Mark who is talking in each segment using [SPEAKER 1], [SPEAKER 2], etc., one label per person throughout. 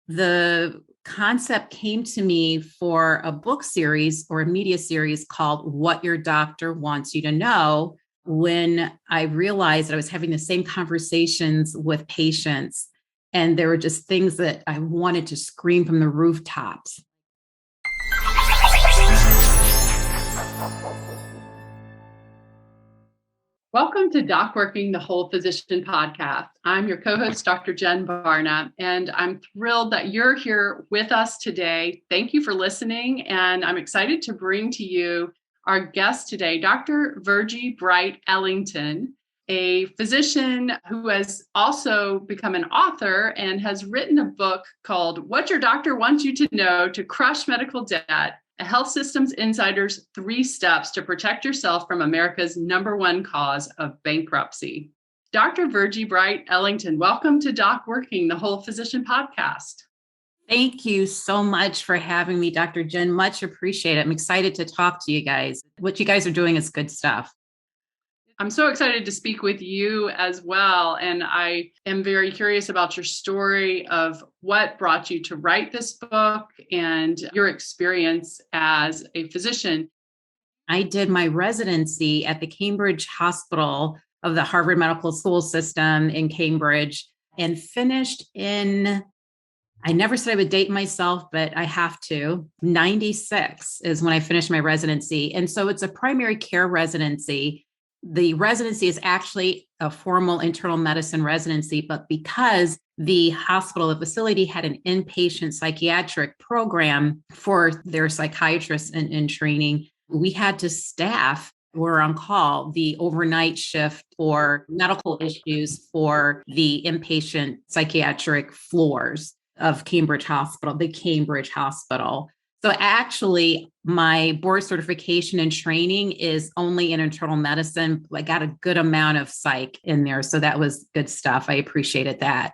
[SPEAKER 1] the concept came to me for a book series or a media series called What Your Doctor Wants You to Know, when I realized that I was having the same conversations with patients. And there were just things that I wanted to scream from the rooftops.
[SPEAKER 2] Welcome to DocWorking, the Whole Physician podcast. I'm your co-host, Dr. Jen Barna, and I'm thrilled that you're here with us today. Thank you for listening, and I'm excited to bring to you our guest today, Dr. Virgie Bright Ellington, a physician who has also become an author and has written a book called What Your Doctor Wants You to Know to Crush Medical Debt, a Health Systems Insider's 3 Steps to Protect Yourself from America's #1 cause of bankruptcy. Dr. Virgie Bright Ellington, welcome to DocWorking, the Whole Physician podcast.
[SPEAKER 1] Thank you so much for having me, Dr. Jen. Much appreciated. I'm excited to talk to you guys. What you guys are doing is good stuff.
[SPEAKER 2] I'm so excited to speak with you as well. And I am very curious about your story of what brought you to write this book and your experience as a physician.
[SPEAKER 1] I did my residency at the Cambridge Hospital of the Harvard Medical School system in Cambridge and finished in, I never said I would date myself, but I have to. 96 is when I finished my residency. And so it's a primary care residency. The residency is actually a formal internal medicine residency, but because the hospital, the facility had an inpatient psychiatric program for their psychiatrists in training, we had to staff, were on call, the overnight shift for medical issues for the inpatient psychiatric floors of Cambridge Hospital, the Cambridge Hospital. So actually, my board certification and training is only in internal medicine. I got a good amount of psych in there. So that was good stuff. I appreciated that.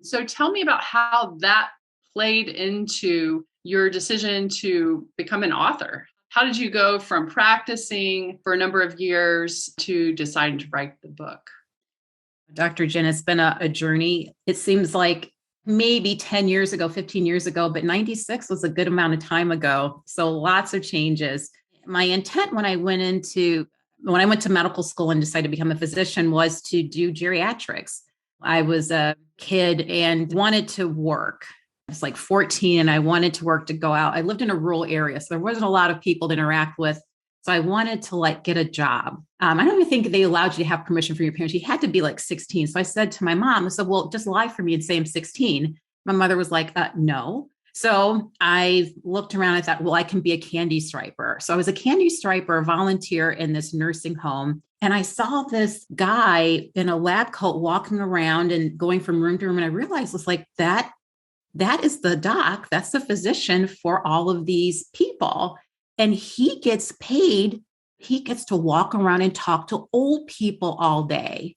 [SPEAKER 2] So tell me about how that played into your decision to become an author. How did you go from practicing for a number of years to deciding to write the book?
[SPEAKER 1] Dr. Jen, it's been a journey. It seems like maybe 10 years ago, 15 years ago, but 96 was a good amount of time ago. So lots of changes. My intent when I went to medical school and decided to become a physician was to do geriatrics. I was a kid and wanted to work. I was like 14 and I wanted to work, to go out. I lived in a rural area, so there wasn't a lot of people to interact with. So I wanted to get a job. I don't even think they allowed you to have permission from your parents. You had to be 16. So I said to my mom, I said, well, just lie for me and say I'm 16. My mother was like, no. So I looked around. I thought, well, I can be a candy striper. So I was a candy striper volunteer in this nursing home. And I saw this guy in a lab coat walking around and going from room to room. And I realized it's like that is the doc. That's the physician for all of these people. And he gets paid. He gets to walk around and talk to old people all day.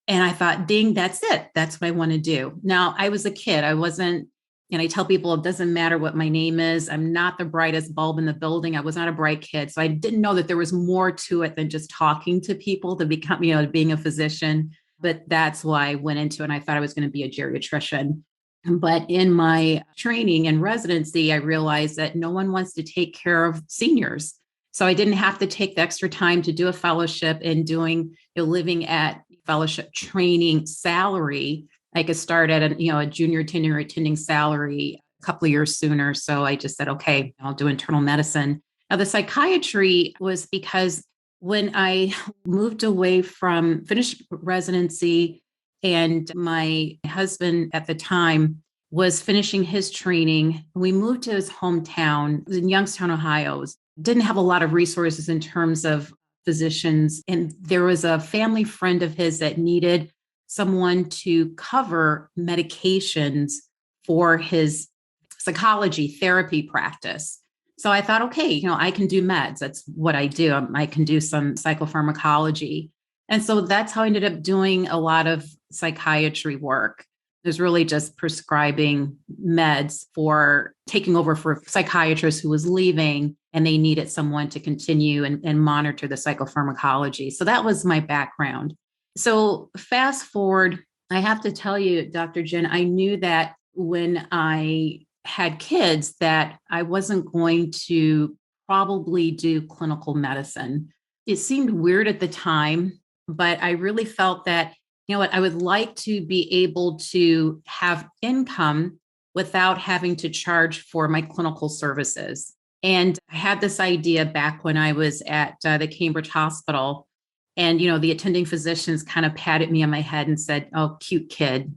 [SPEAKER 1] And I thought, ding, that's it. That's what I want to do. Now, I was a kid. I wasn't, and I tell people it doesn't matter what my name is. I'm not the brightest bulb in the building. I was not a bright kid. So I didn't know that there was more to it than just talking to people to become, being a physician. But that's why I went into it. And I thought I was going to be a geriatrician. But in my training and residency, I realized that no one wants to take care of seniors. So I didn't have to take the extra time to do a fellowship and doing, living at fellowship training salary. I could start at a junior tenure attending salary a couple of years sooner. So I just said, okay, I'll do internal medicine. Now the psychiatry was because when I moved away from finished residency, and my husband at the time was finishing his training. We moved to his hometown. It was in Youngstown, Ohio. Didn't have a lot of resources in terms of physicians. And there was a family friend of his that needed someone to cover medications for his psychology therapy practice. So I thought, okay, I can do meds. That's what I do. I can do some psychopharmacology. And so that's how I ended up doing a lot of psychiatry work. It was really just prescribing meds for taking over for a psychiatrist who was leaving, and they needed someone to continue and monitor the psychopharmacology. So that was my background. So fast forward I have to tell you, Dr. Jen, I knew that when I had kids that I wasn't going to probably do clinical medicine. It seemed weird at the time, but I really felt that, you know what, I would like to be able to have income without having to charge for my clinical services. And I had this idea back when I was at the Cambridge Hospital. And, the attending physicians kind of patted me on my head and said, "Oh, cute kid,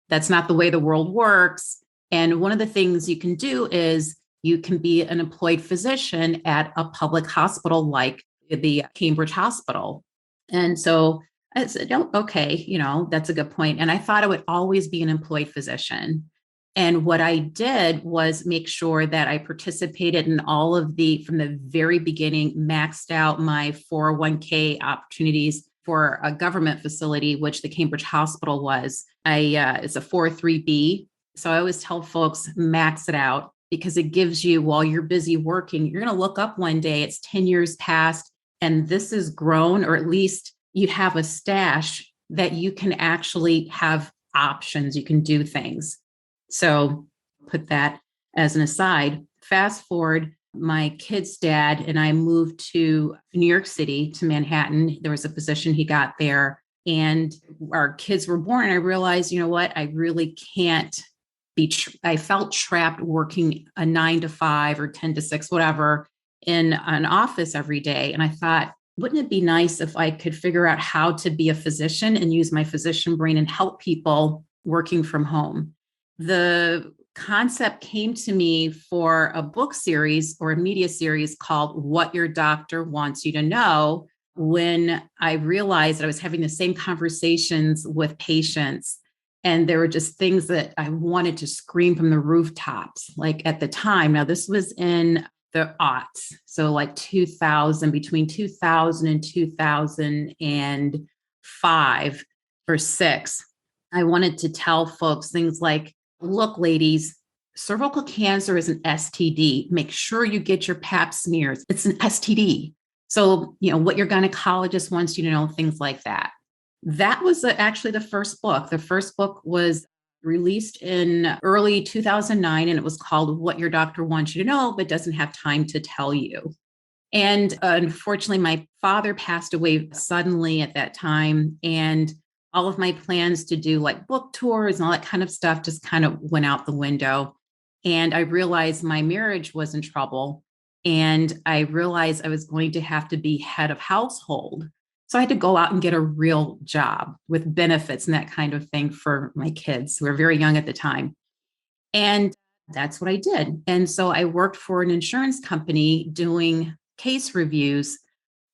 [SPEAKER 1] that's not the way the world works." And one of the things you can do is you can be an employed physician at a public hospital like the Cambridge Hospital. And so I said, "Oh, okay, that's a good point." And I thought I would always be an employed physician. And what I did was make sure that I participated in all of from the very beginning, maxed out my 401k opportunities for a government facility, which the Cambridge Hospital was. It's a 403B. So I always tell folks, max it out because it gives you, while you're busy working, you're going to look up one day, it's 10 years past, and this is grown, or at least you have a stash that you can actually have options, you can do things. So put that as an aside. Fast forward, my kid's dad and I moved to New York City, to Manhattan. There was a position he got there, and our kids were born. I realized, you know what, I really can't I felt trapped working a 9 to 5 or 10 to 6, whatever, in an office every day. And I thought, wouldn't it be nice if I could figure out how to be a physician and use my physician brain and help people working from home? The concept came to me for a book series or a media series called What Your Doctor Wants You to Know, when I realized that I was having the same conversations with patients. And there were just things that I wanted to scream from the rooftops. Like at the time, now this was in the aughts. So like 2000, between 2000 and 2005 or 6, I wanted to tell folks things like, look, ladies, cervical cancer is an STD. Make sure you get your pap smears. It's an STD. So, what your gynecologist wants you to know, things like that. That was actually the first book. The first book was released in early 2009, and it was called What Your Doctor Wants You to Know, but doesn't have time to tell you. And unfortunately, my father passed away suddenly at that time. And all of my plans to do like book tours and all that kind of stuff just kind of went out the window. And I realized my marriage was in trouble. And I realized I was going to have to be head of household. So I had to go out and get a real job with benefits and that kind of thing for my kids who were very young at the time. And that's what I did. And so I worked for an insurance company doing case reviews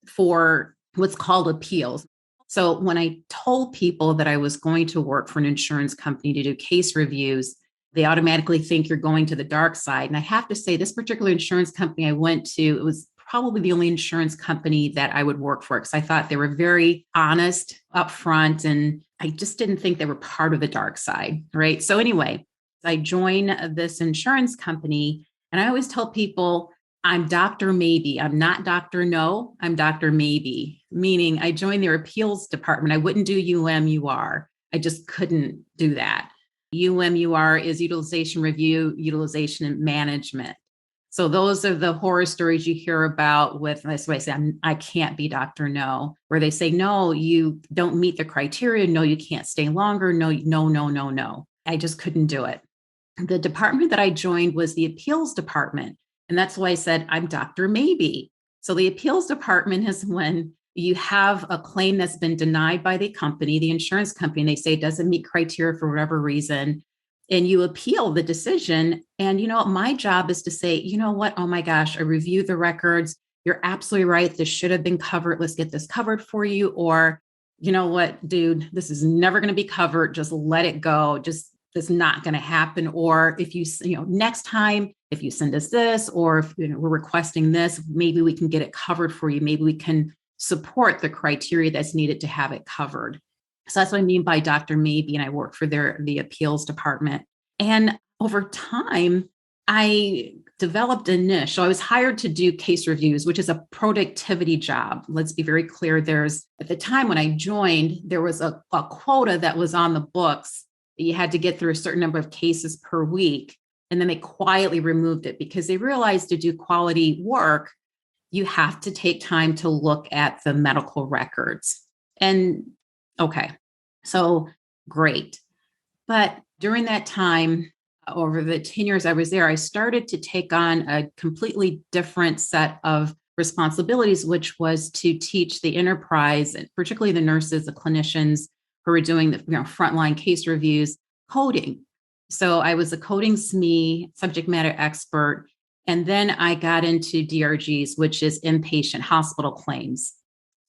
[SPEAKER 1] for what's called appeals. So when I told people that I was going to work for an insurance company to do case reviews, they automatically think you're going to the dark side. And I have to say, this particular insurance company I went to, it was probably the only insurance company that I would work for because I thought they were very honest, upfront, and I just didn't think they were part of the dark side, right? So anyway, I joined this insurance company, and I always tell people, I'm Dr. Maybe. I'm not Dr. No, I'm Dr. Maybe, meaning I joined their appeals department. I wouldn't do UMUR. I just couldn't do that. UMUR is utilization review, utilization and management. So those are the horror stories you hear about with, that's why I say I can't be Dr. No, where they say, no, you don't meet the criteria. No, you can't stay longer. No, no, no, no, no. I just couldn't do it. The department that I joined was the appeals department. And that's why I said I'm Dr. Maybe. So the appeals department is when you have a claim that's been denied by the company, the insurance company, and they say it doesn't meet criteria for whatever reason, and you appeal the decision. And my job is to say, you know what? Oh my gosh, I reviewed the records. You're absolutely right. This should have been covered. Let's get this covered for you. Or, you know what, dude, this is never going to be covered. Just let it go. Just that's not going to happen. Or if next time, if you send us this, or if we're requesting this, maybe we can get it covered for you. Maybe we can support the criteria that's needed to have it covered. So that's what I mean by Dr. Maybe. And I work for the appeals department. And over time, I developed a niche. So I was hired to do case reviews, which is a productivity job. Let's be very clear. At the time when I joined, there was a quota that was on the books that you had to get through a certain number of cases per week. And then they quietly removed it because they realized to do quality work, you have to take time to look at the medical records. And okay, so great. But during that time, over the 10 years I was there, I started to take on a completely different set of responsibilities, which was to teach the enterprise, and particularly the nurses, the clinicians who were doing the frontline case reviews, coding. So I was a coding SME, subject matter expert. And then I got into DRGs, which is inpatient hospital claims,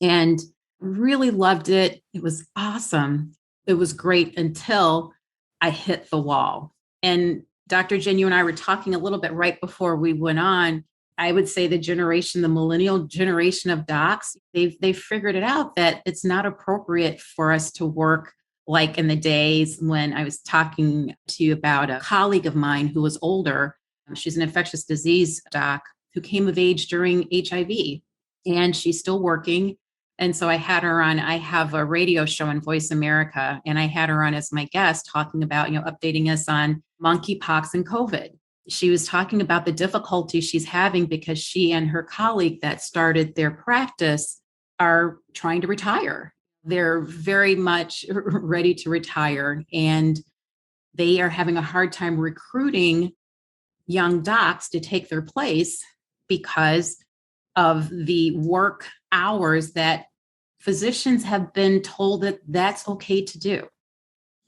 [SPEAKER 1] and really loved it. It was awesome. It was great until I hit the wall. And Dr. Jen, you and I were talking a little bit right before we went on. I would say the millennial generation of docs, they've figured it out that it's not appropriate for us to work like in the days when I was talking to you about a colleague of mine who was older. She's an infectious disease doc who came of age during HIV, and she's still working. And so I had her on. I have a radio show on Voice America, and I had her on as my guest talking about, updating us on monkeypox and COVID. She was talking about the difficulty she's having because she and her colleague that started their practice are trying to retire. They're very much ready to retire, and they are having a hard time recruiting young docs to take their place because of the work hours that physicians have been told that that's okay to do.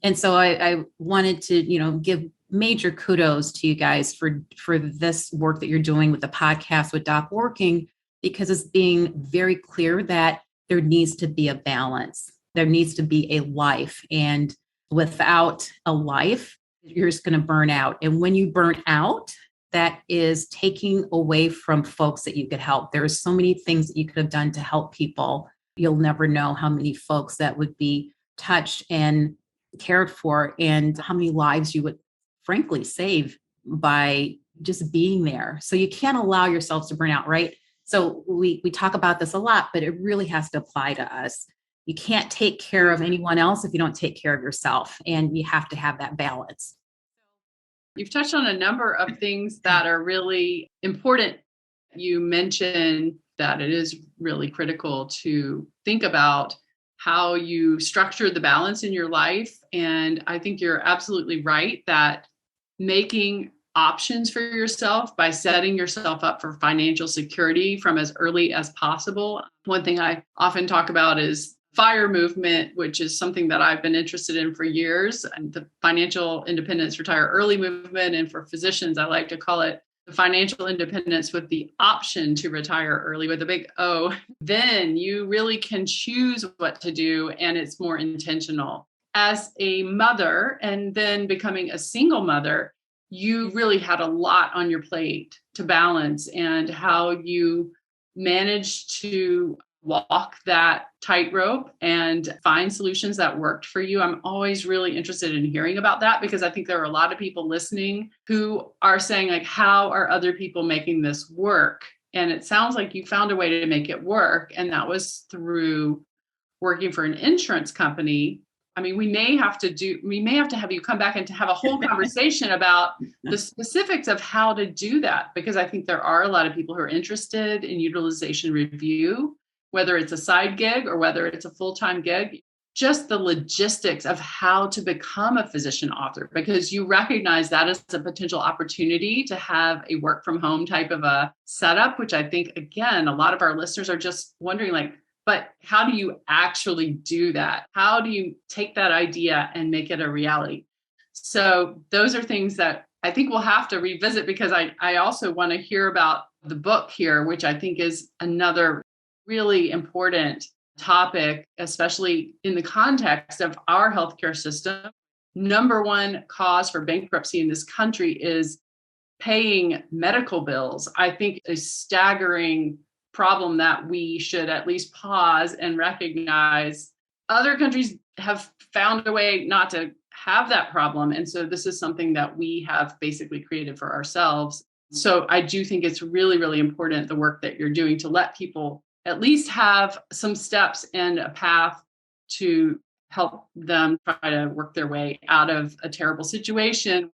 [SPEAKER 1] And so I wanted to, give major kudos to you guys for this work that you're doing with the podcast with DocWorking, because it's being very clear that there needs to be a balance. There needs to be a life. And without a life, you're just going to burn out. And when you burn out, that is taking away from folks that you could help. There's so many things that you could have done to help people. You'll never know how many folks that would be touched and cared for, and how many lives you would frankly save by just being there. So you can't allow yourselves to burn out, right? So we talk about this a lot, but it really has to apply to us. You can't take care of anyone else if you don't take care of yourself, and you have to have that balance.
[SPEAKER 2] You've touched on a number of things that are really important. You mentioned that it is really critical to think about how you structure the balance in your life. And I think you're absolutely right that making options for yourself by setting yourself up for financial security from as early as possible. One thing I often talk about is FIRE movement, which is something that I've been interested in for years, and the Financial Independence Retire Early movement. And for physicians, I like to call it the financial independence with the option to retire early with a big O. Then you really can choose what to do, and it's more intentional. As a mother, and then becoming a single mother, you really had a lot on your plate to balance, and how you managed to walk that tightrope and find solutions that worked for you. I'm always really interested in hearing about that, because I think there are a lot of people listening who are saying, like, how are other people making this work? And it sounds like you found a way to make it work. And that was through working for an insurance company. I mean, we may have to have you come back and to have a whole conversation about the specifics of how to do that, because I think there are a lot of people who are interested in utilization review, whether it's a side gig or whether it's a full-time gig, just the logistics of how to become a physician author, because you recognize that as a potential opportunity to have a work from home type of a setup, which I think, again, a lot of our listeners are just wondering, like, but how do you actually do that? How do you take that idea and make it a reality? So those are things that I think we'll have to revisit, because I also want to hear about the book here, which I think is another really important topic, especially in the context of our healthcare system. Number one cause for bankruptcy in this country is paying medical bills. I think a staggering problem that we should at least pause and recognize. Other countries have found a way not to have that problem. And so this is something that we have basically created for ourselves. So I do think it's really, really important, the work that you're doing, to let people at least have some steps and a path to help them try to work their way out of a terrible situation.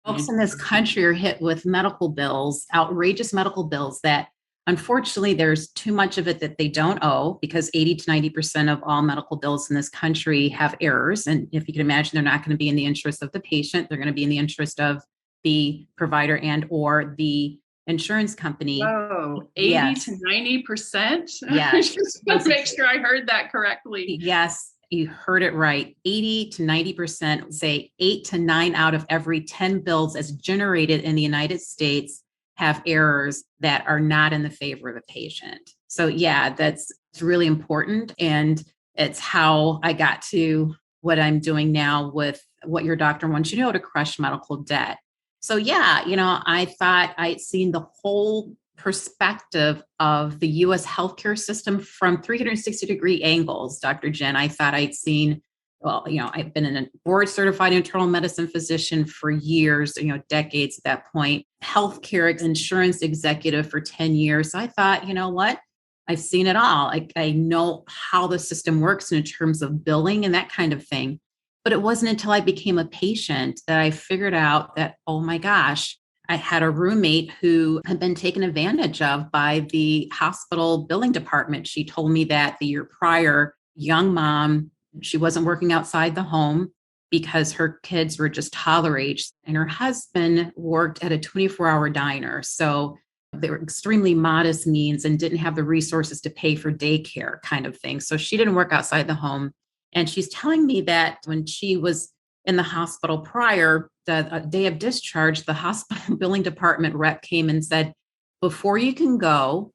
[SPEAKER 1] Folks in this country are hit with medical bills, outrageous medical bills that unfortunately there's too much of it that they don't owe, because 80 to 90% of all medical bills in this country have errors. And if you can imagine, they're not going to be in the interest of the patient. They're going to be in the interest of the provider and or the insurance company.
[SPEAKER 2] Oh, 80
[SPEAKER 1] Yes.
[SPEAKER 2] to 90%?
[SPEAKER 1] Yes.
[SPEAKER 2] I just want to make sure I heard that correctly.
[SPEAKER 1] Yes, you heard it right. 80 to 90%, say 8 to 9 out of every 10 bills as generated in the United States have errors that are not in the favor of the patient. So yeah, that's really important. And it's how I got to what I'm doing now with What Your Doctor Wants You to Know, to crush medical debt. So yeah, I thought I'd seen the whole perspective of the US healthcare system from 360-degree angles, Dr. Jen. I thought I'd seen, I've been a board certified internal medicine physician for years, decades at that point, healthcare insurance executive for 10 years. So I thought, you know what? I've seen it all. I know how the system works in terms of billing and that kind of thing. But it wasn't until I became a patient that I figured out that, oh my gosh, I had a roommate who had been taken advantage of by the hospital billing department. She told me that the year prior, young mom, she wasn't working outside the home because her kids were just toddler age, and her husband worked at a 24-hour diner. So they were extremely modest means and didn't have the resources to pay for daycare kind of thing. So she didn't work outside the home. And she's telling me that when she was in the hospital prior, the day of discharge, the hospital billing department rep came and said, before you can go,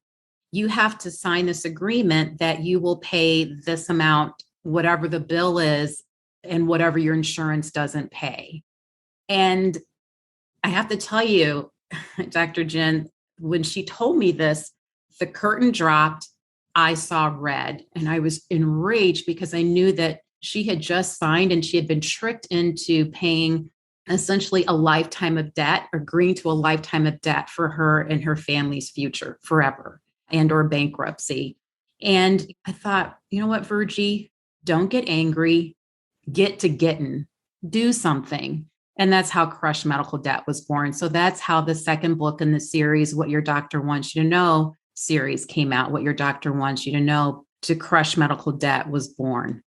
[SPEAKER 1] you have to sign this agreement that you will pay this amount, whatever the bill is, and whatever your insurance doesn't pay. And I have to tell you, Dr. Jen, when she told me this, the curtain dropped. I saw red, and I was enraged because I knew that she had just signed and she had been tricked into paying essentially a lifetime of debt, agreeing to a lifetime of debt for her and her family's future forever, and or bankruptcy. And I thought, you know what, Virgie, don't get angry, get to getting, do something. And that's how Crush Medical Debt was born. So that's how the second book in the series, What Your Doctor Wants You to Know series, came out. What Your Doctor Wants You to Know, to crush medical debt, was born.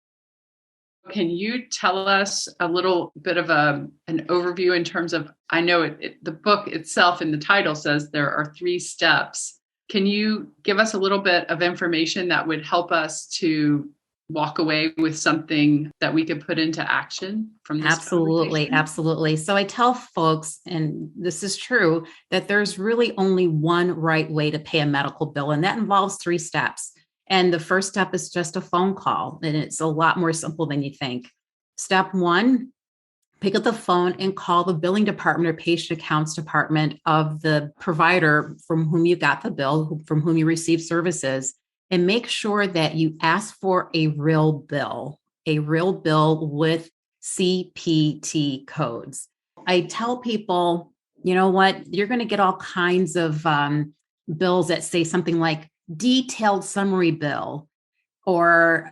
[SPEAKER 2] Can you tell us a little bit of an overview in terms of, I know the book itself in the title says there are 3 steps. Can you give us a little bit of information that would help us to walk away with something that we could put into action from this?
[SPEAKER 1] Absolutely. So I tell folks, and this is true, that there's really only one right way to pay a medical bill, and that involves 3 steps. And the first step is just a phone call, and it's a lot more simple than you think. Step 1, pick up the phone and call the billing department or patient accounts department of the provider from whom you got the bill, from whom you received services, and make sure that you ask for a real bill with CPT codes. I tell people, you know what, you're going to get all kinds of bills that say something like detailed summary bill or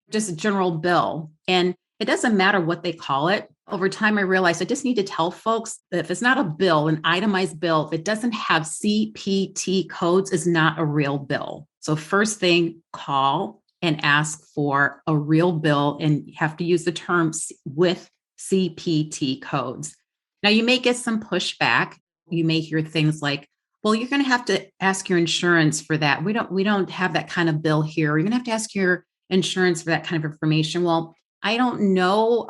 [SPEAKER 1] just a general bill. And it doesn't matter what they call it. Over time, I realized I just need to tell folks that if it's not a bill, an itemized bill, if it doesn't have CPT codes, is not a real bill. So first thing, call and ask for a real bill, and you have to use the terms with CPT codes. Now, you may get some pushback. You may hear things like, well, you're going to have to ask your insurance for that. We don't have that kind of bill here. You're going to have to ask your insurance for that kind of information. Well, I don't know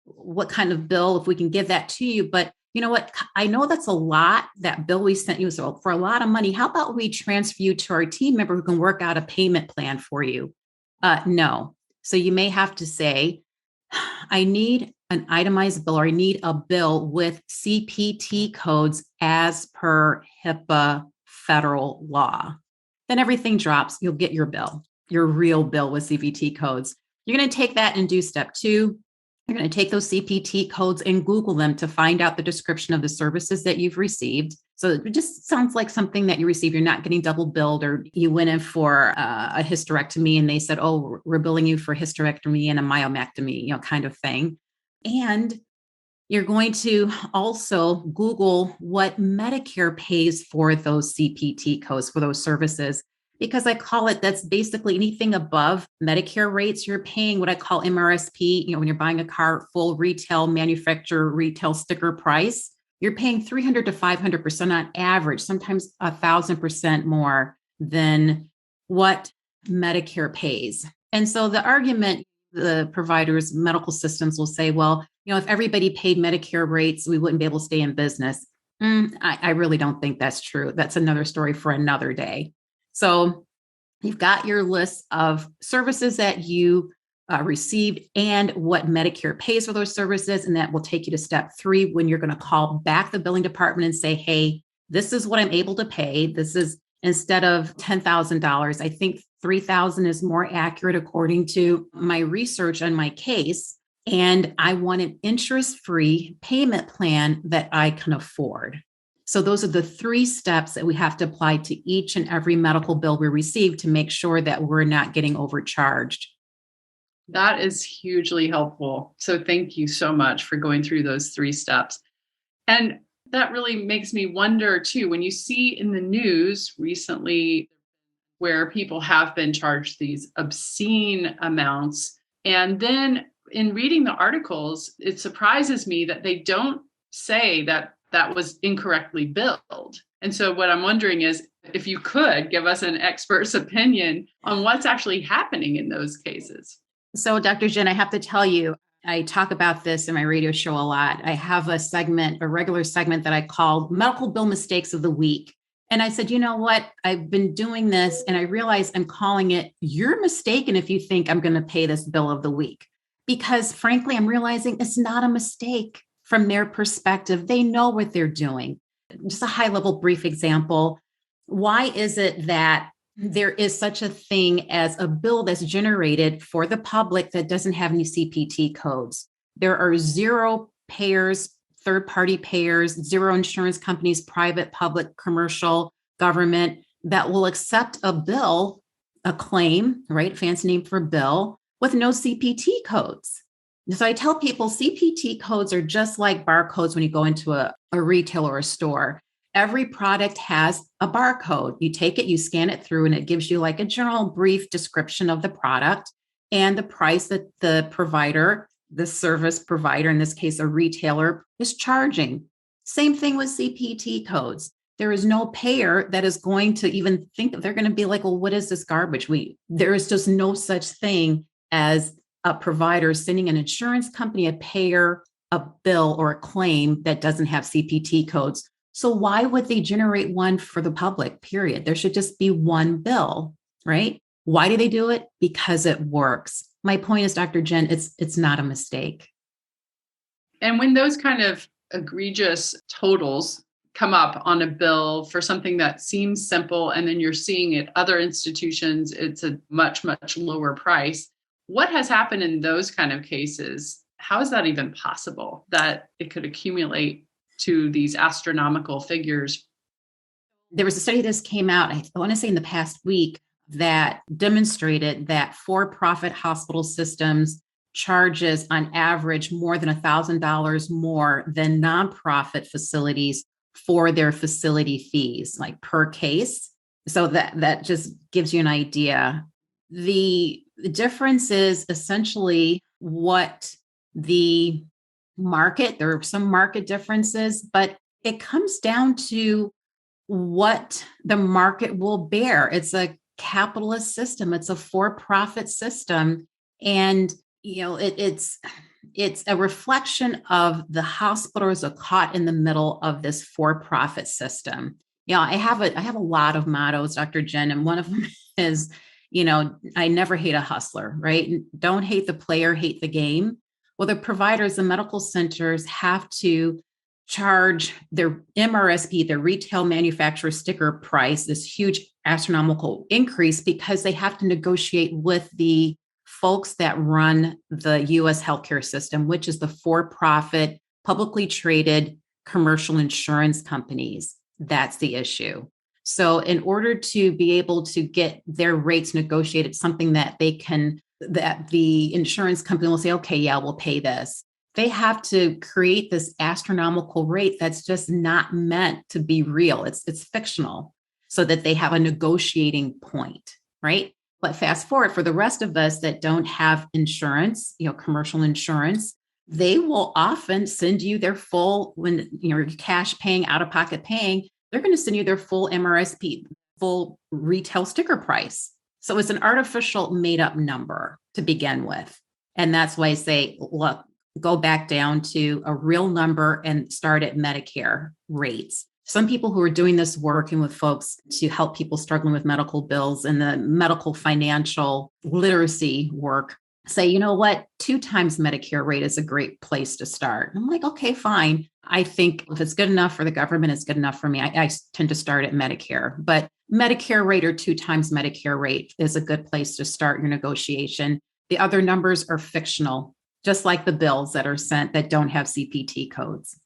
[SPEAKER 1] what kind of bill, if we can give that to you, but you know what? I know that's a lot, that bill we sent you. So for a lot of money, how about we transfer you to our team member who can work out a payment plan for you? No. So you may have to say, I need an itemized bill, or I need a bill with CPT codes as per HIPAA federal law. Then everything drops. You'll get your bill, your real bill with CPT codes. You're going to take that and do step 2. You're going to take those CPT codes and Google them to find out the description of the services that you've received. So it just sounds like something that you receive. You're not getting double billed, or you went in for a hysterectomy and they said, oh, we're billing you for hysterectomy and a myomectomy, kind of thing. And you're going to also Google what Medicare pays for those CPT codes, for those services, because I call it, that's basically anything above Medicare rates. You're paying what I call MRSP. When you're buying a car, full retail manufacturer retail sticker price, you're paying 300 to 500% on average, sometimes 1,000% more than what Medicare pays. And so the argument, the providers, medical systems will say, well, if everybody paid Medicare rates, we wouldn't be able to stay in business. I really don't think that's true. That's another story for another day. So you've got your list of services that you received and what Medicare pays for those services. And that will take you to step 3, when you're going to call back the billing department and say, hey, this is what I'm able to pay. This is, instead of $10,000, I think $3,000 is more accurate according to my research on my case. And I want an interest-free payment plan that I can afford. So those are the 3 steps that we have to apply to each and every medical bill we receive to make sure that we're not getting overcharged.
[SPEAKER 2] That is hugely helpful. So thank you so much for going through those 3 steps. And that really makes me wonder too, when you see in the news recently where people have been charged these obscene amounts, and then in reading the articles, it surprises me that they don't say that that was incorrectly billed. And so what I'm wondering is if you could give us an expert's opinion on what's actually happening in those cases.
[SPEAKER 1] So, Dr. Jen, I have to tell you, I talk about this in my radio show a lot. I have a regular segment that I call Medical Bill Mistakes of the Week. And I said, you know what? I've been doing this and I realize I'm calling it, you're mistaken if you think I'm going to pay this bill of the week. Because frankly, I'm realizing it's not a mistake from their perspective. They know what they're doing. Just a high level brief example. Why is it that there is such a thing as a bill that's generated for the public that doesn't have any CPT codes? There are 0 payers, third-party payers, 0 insurance companies, private, public, commercial, government, that will accept a bill, a claim, right? Fancy name for bill, with no CPT codes. So I tell people CPT codes are just like barcodes when you go into a retail or a store. Every product has a barcode. You take it, you scan it through, and it gives you like a general brief description of the product and the price that the provider, the service provider, in this case, a retailer, is charging. Same thing with CPT codes. There is no payer that is going to even think that they're going to be like, well, what is this garbage? There is just no such thing as a provider sending an insurance company, a payer, a bill or a claim that doesn't have CPT codes. So why would they generate one for the public, period? There should just be one bill, right? Why do they do it? Because it works. My point is, Dr. Jen, it's not a mistake.
[SPEAKER 2] And when those kind of egregious totals come up on a bill for something that seems simple, and then you're seeing at other institutions, it's a much, much lower price. What has happened in those kind of cases? How is that even possible that it could accumulate to these astronomical figures?
[SPEAKER 1] There was a study that came out, I want to say in the past week, that demonstrated that for-profit hospital systems charges on average more than $1,000 more than nonprofit facilities for their facility fees, like per case. So that just gives you an idea. The difference is essentially what the market, there are some market differences, but it comes down to what the market will bear. It's a capitalist system. It's a for-profit system. And, it's a reflection of the hospitals are caught in the middle of this for-profit system. I have a lot of mottos, Dr. Jen, and one of them is, I never hate a hustler, right? Don't hate the player, hate the game. Well, the providers, the medical centers have to charge their MRSP, their retail manufacturer sticker price, this huge astronomical increase, because they have to negotiate with the folks that run the US healthcare system, which is the for-profit, publicly traded commercial insurance companies. That's the issue. So in order to be able to get their rates negotiated, something that that the insurance company will say, okay, yeah, we'll pay this. They have to create this astronomical rate that's just not meant to be real. It's fictional, so that they have a negotiating point, right? But fast forward for the rest of us that don't have insurance, commercial insurance, they will often send you their full, when you're cash paying, out of pocket paying, they're going to send you their full MRSP, full retail sticker price. So it's an artificial made up number to begin with. And that's why I say, look, go back down to a real number and start at Medicare rates. Some people who are doing this, working with folks to help people struggling with medical bills and the medical financial literacy work, say, you know what, 2 times Medicare rate is a great place to start. I'm like, okay, fine. I think if it's good enough for the government, it's good enough for me. I tend to start at Medicare, but Medicare rate or 2 times Medicare rate is a good place to start your negotiation. The other numbers are fictional, just like the bills that are sent that don't have CPT codes.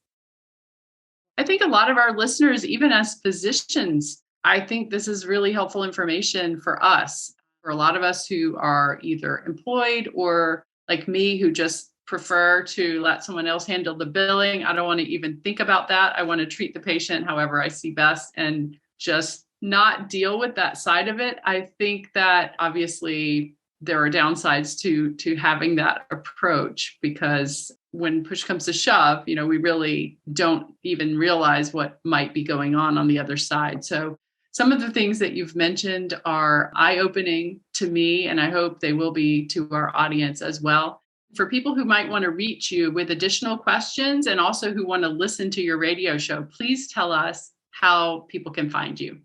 [SPEAKER 2] I think a lot of our listeners, even as physicians, I think this is really helpful information for us. For a lot of us who are either employed or like me, who just prefer to let someone else handle the billing. I don't want to even think about that. I want to treat the patient however I see best and just not deal with that side of it. I think that obviously there are downsides to having that approach, because when push comes to shove, we really don't even realize what might be going on the other side. So some of the things that you've mentioned are eye-opening to me, and I hope they will be to our audience as well. For people who might want to reach you with additional questions and also who want to listen to your radio show, please tell us how people can find you.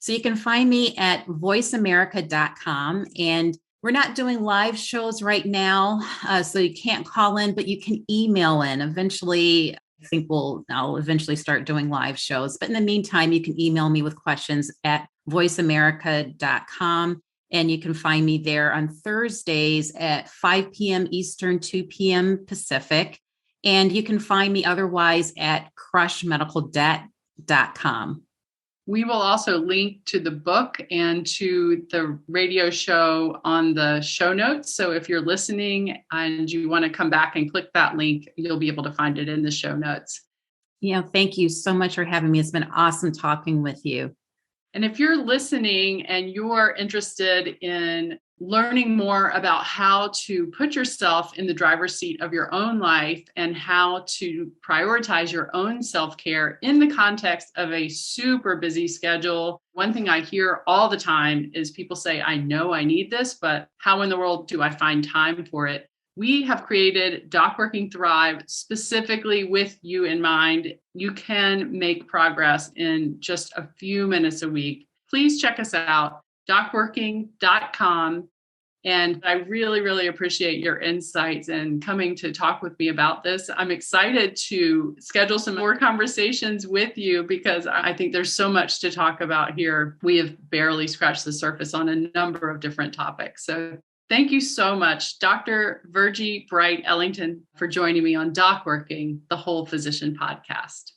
[SPEAKER 1] So you can find me at voiceamerica.com, and we're not doing live shows right now, so you can't call in, but you can email in. Eventually, I think I'll eventually start doing live shows. But in the meantime, you can email me with questions at voiceamerica.com. And you can find me there on Thursdays at 5 p.m. Eastern, 2 p.m. Pacific. And you can find me otherwise at crushmedicaldebt.com.
[SPEAKER 2] We will also link to the book and to the radio show on the show notes. So if you're listening and you want to come back and click that link, you'll be able to find it in the show notes.
[SPEAKER 1] Thank you so much for having me. It's been awesome talking with you.
[SPEAKER 2] And if you're listening and you're interested in learning more about how to put yourself in the driver's seat of your own life and how to prioritize your own self-care in the context of a super busy schedule, one thing I hear all the time is people say, I know I need this, but how in the world do I find time for it? We have created DocWorking Thrive specifically with you in mind. You can make progress in just a few minutes a week. Please check us out, docworking.com. And I really, really appreciate your insights and coming to talk with me about this. I'm excited to schedule some more conversations with you because I think there's so much to talk about here. We have barely scratched the surface on a number of different topics. So thank you so much, Dr. Virgie Bright Ellington, for joining me on DocWorking, the Whole Physician podcast.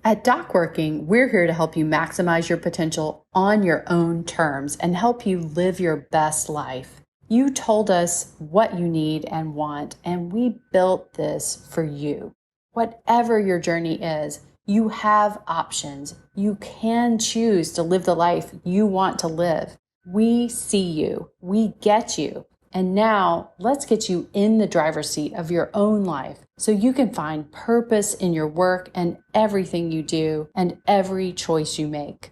[SPEAKER 3] At DocWorking, we're here to help you maximize your potential on your own terms and help you live your best life. You told us what you need and want, and we built this for you. Whatever your journey is, you have options. You can choose to live the life you want to live. We see you. We get you. And now let's get you in the driver's seat of your own life so you can find purpose in your work and everything you do and every choice you make.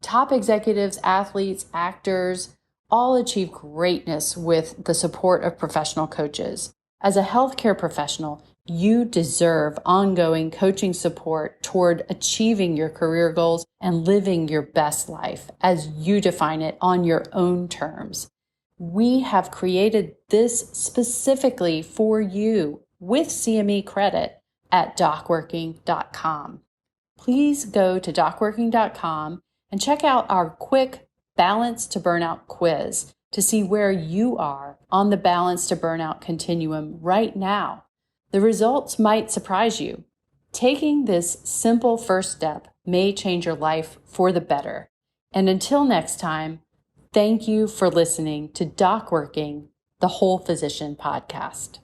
[SPEAKER 3] Top executives, athletes, actors, all achieve greatness with the support of professional coaches. As a healthcare professional, you deserve ongoing coaching support toward achieving your career goals and living your best life as you define it on your own terms. We have created this specifically for you with CME credit at docworking.com. please go to docworking.com and check out our quick Balance to Burnout quiz to see where you are on the Balance to Burnout continuum right now. The results might surprise you. Taking this simple first step may change your life for the better. And until next time, thank you for listening to DocWorking, the Whole Physician podcast.